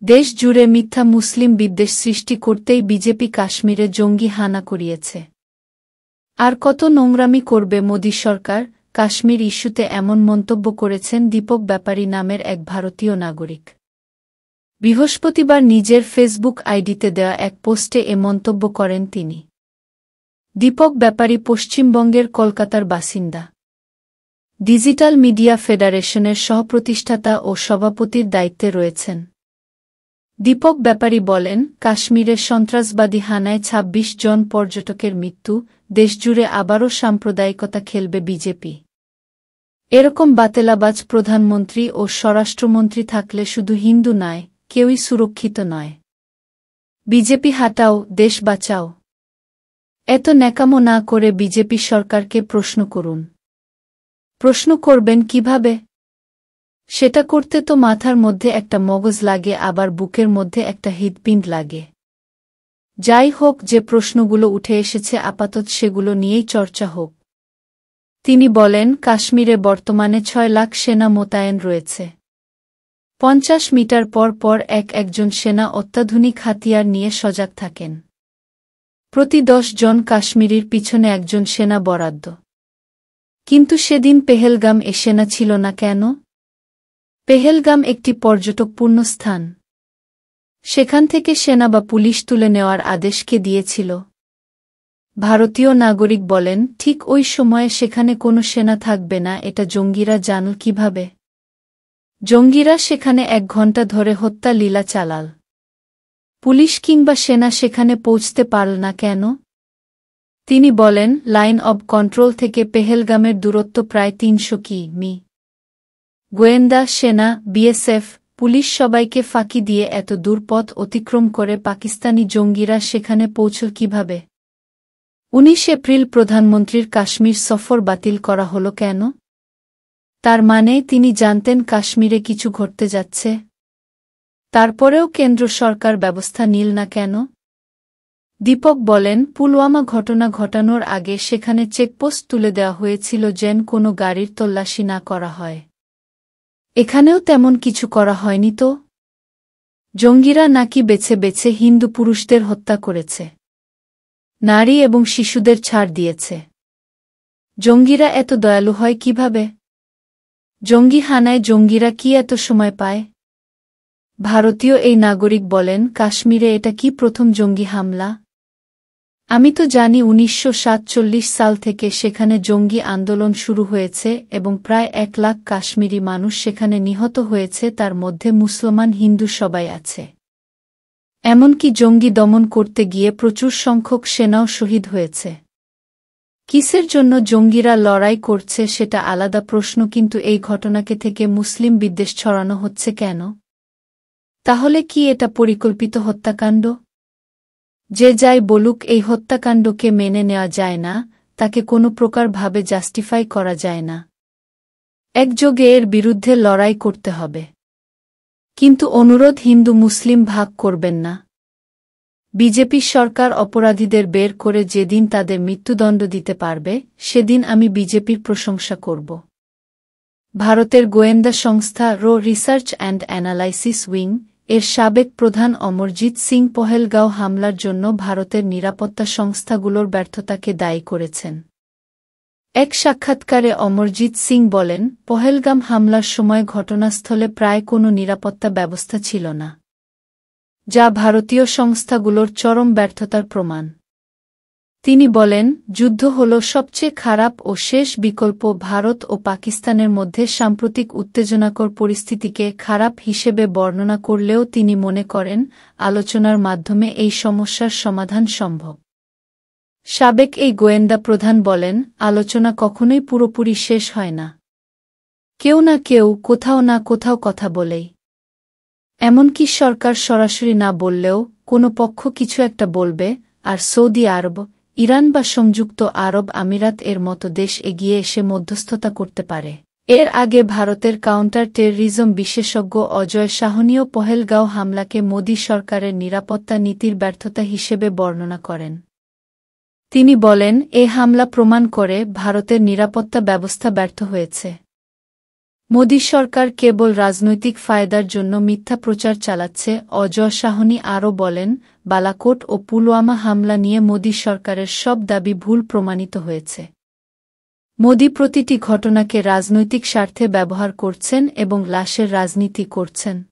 দেশ জুড়ে মিথ্যা মুসলিম বিদ্বেষ সৃষ্টি করতেই বিজেপি কাশ্মীরে জঙ্গি হানা করিয়েছে। আর কত নোংরামি করবে মোদী সরকার? কাশ্মীর ইস্যুতে এমন মন্তব্য করেছেন দীপক ব্যাপারী নামের এক ভারতীয় নাগরিক। বৃহস্পতিবার নিজের ফেসবুক আইডিতে দেওয়া এক পোস্টে এ মন্তব্য করেন তিনি। দীপক ব্যাপারী পশ্চিমবঙ্গের কলকাতার বাসিন্দা। ডিজিটাল মিডিয়া ফেডারেশনের সহপ্রতিষ্ঠাতা ও সভাপতির দায়িত্বে রয়েছেন। দীপক ব্যাপারী বলেন, কাশ্মীরের সন্ত্রাসবাদী হানায় ২৬ জন পর্যটকের মৃত্যু, দেশজুড়ে আবারও সাম্প্রদায়িকতা খেলবে বিজেপি। এরকম বাতেলাবাজ প্রধানমন্ত্রী ও স্বরাষ্ট্রমন্ত্রী থাকলে শুধু হিন্দু নয়, কেউই সুরক্ষিত নয়। বিজেপি হাটাও, দেশ বাঁচাও। এত ন্যাকামো না করে বিজেপি সরকারকে প্রশ্ন করুন। প্রশ্ন করবেন কিভাবে? সেটা করতে তো মাথার মধ্যে একটা মগজ লাগে, আবার বুকের মধ্যে একটা হৃৎপিণ্ড লাগে। যাই হোক, যে প্রশ্নগুলো উঠে এসেছে আপাতত সেগুলো নিয়েই চর্চা হোক। তিনি বলেন, কাশ্মীরে বর্তমানে ৬ লাখ সেনা মোতায়েন রয়েছে। ৫০ মিটার পর পর একজন সেনা অত্যাধুনিক হাতিয়ার নিয়ে সজাগ থাকেন। প্রতি ১০ জন কাশ্মীরির পিছনে একজন সেনা বরাদ্দ। কিন্তু সেদিন পেহেলগাম এ সেনা ছিল না কেন? পেহেলগাম একটি পর্যটকপূর্ণ স্থান। সেখান থেকে সেনা বা পুলিশ তুলে নেওয়ার আদেশ কে দিয়েছিল? ভারতীয় নাগরিক বলেন, ঠিক ওই সময়ে সেখানে কোনো সেনা থাকবে না এটা জঙ্গিরা জানল কিভাবে? জঙ্গিরা সেখানে ১ ঘণ্টা ধরে হত্যা লীলা চালাল। পুলিশ কিংবা সেনা সেখানে পৌঁছতে পারল না কেন? তিনি বলেন, লাইন অব কন্ট্রোল থেকে পেহেলগামের দূরত্ব প্রায় ৩০০ কিমি। গোয়েন্দা, সেনা, বিএসএফ, পুলিশ সবাইকে ফাঁকি দিয়ে এত দূর পথ অতিক্রম করে পাকিস্তানি জঙ্গিরা সেখানে পৌঁছল কিভাবে? ১৯ এপ্রিল প্রধানমন্ত্রীর কাশ্মীর সফর বাতিল করা হল কেন? তার মানে তিনি জানতেন কাশ্মীরে কিছু ঘটতে যাচ্ছে। তারপরেও কেন্দ্র সরকার ব্যবস্থা নিল না কেন? দীপক বলেন, পুলওয়ামা ঘটনা ঘটানোর আগে সেখানে চেকপোস্ট তুলে দেওয়া হয়েছিল যেন কোনো গাড়ির তল্লাশি না করা হয়। এখানেও তেমন কিছু করা হয়নি তো। জঙ্গিরা নাকি বেছে বেছে হিন্দু পুরুষদের হত্যা করেছে, নারী এবং শিশুদের ছাড় দিয়েছে। জঙ্গিরা এত দয়ালু হয় কিভাবে? জঙ্গি হানায় জঙ্গিরা কি এত সময় পায়? ভারতীয় এই নাগরিক বলেন, কাশ্মীরে এটা কি প্রথম জঙ্গি হামলা? আমি তো জানি ১৯৪৭ সাল থেকে সেখানে জঙ্গি আন্দোলন শুরু হয়েছে এবং প্রায় ১ লাখ কাশ্মীরি মানুষ সেখানে নিহত হয়েছে, তার মধ্যে মুসলমান হিন্দু সবাই আছে। এমনকি জঙ্গি দমন করতে গিয়ে প্রচুর সংখ্যক সেনাও শহীদ হয়েছে। কিসের জন্য জঙ্গিরা লড়াই করছে সেটা আলাদা প্রশ্ন, কিন্তু এই ঘটনাকে থেকে মুসলিম বিদ্বেষ ছড়ানো হচ্ছে কেন? তাহলে কি এটা পরিকল্পিত হত্যাকাণ্ড? যে যাই বলুক, এই হত্যাকাণ্ডকে মেনে নেওয়া যায় না, তাকে কোনো প্রকারভাবে জাস্টিফাই করা যায় না। একযোগে এর বিরুদ্ধে লড়াই করতে হবে। কিন্তু অনুরোধ, হিন্দু মুসলিম ভাগ করবেন না। বিজেপি সরকার অপরাধীদের বের করে যেদিন তাদের মৃত্যুদণ্ড দিতে পারবে, সেদিন আমি বিজেপির প্রশংসা করব। ভারতের গোয়েন্দা সংস্থা র রিসার্চ অ্যান্ড অ্যানালাইসিস উইং এর সাবেক প্রধান অমরজিৎ সিং পহেলগাঁও হামলার জন্য ভারতের নিরাপত্তা সংস্থাগুলোর ব্যর্থতাকে দায়ী করেছেন। এক সাক্ষাৎকারে অমরজিৎ সিং বলেন, পহেলগাম হামলার সময় ঘটনাস্থলে প্রায় কোনো নিরাপত্তা ব্যবস্থা ছিল না, যা ভারতীয় সংস্থাগুলোর চরম ব্যর্থতার প্রমাণ। তিনি বলেন, যুদ্ধ হল সবচেয়ে খারাপ ও শেষ বিকল্প। ভারত ও পাকিস্তানের মধ্যে সাম্প্রতিক উত্তেজনাকর পরিস্থিতিকে খারাপ হিসেবে বর্ণনা করলেও তিনি মনে করেন, আলোচনার মাধ্যমে এই সমস্যার সমাধান সম্ভব। সাবেক এই গোয়েন্দা প্রধান বলেন, আলোচনা কখনোই পুরোপুরি শেষ হয় না। কেউ না কেউ, কোথাও না কোথাও কথা বলেই। এমনকি সরকার সরাসরি না বললেও কোনো পক্ষ কিছু একটা বলবে, আর সৌদি আরব, ইরান বা সংযুক্ত আরব আমিরাত এর মতো দেশ এগিয়ে এসে মধ্যস্থতা করতে পারে। এর আগে ভারতের কাউন্টার টেররিজম বিশেষজ্ঞ অজয় সাহনীও পহেলগাঁও হামলাকে মোদী সরকারের নিরাপত্তা নীতির ব্যর্থতা হিসেবে বর্ণনা করেন। তিনি বলেন, এ হামলা প্রমাণ করে ভারতের নিরাপত্তা ব্যবস্থা ব্যর্থ হয়েছে। মোদি সরকার কেবল রাজনৈতিক ফায়দার জন্য মিথ্যা প্রচার চালাচ্ছে। অজয় সাহনি আরও বলেন, বালাকোট ও পুলওয়ামা হামলা নিয়ে মোদি সরকারের সব দাবি ভুল প্রমাণিত হয়েছে। মোদি প্রতিটি ঘটনাকে রাজনৈতিক স্বার্থে ব্যবহার করছেন এবং লাশের রাজনীতি করছেন।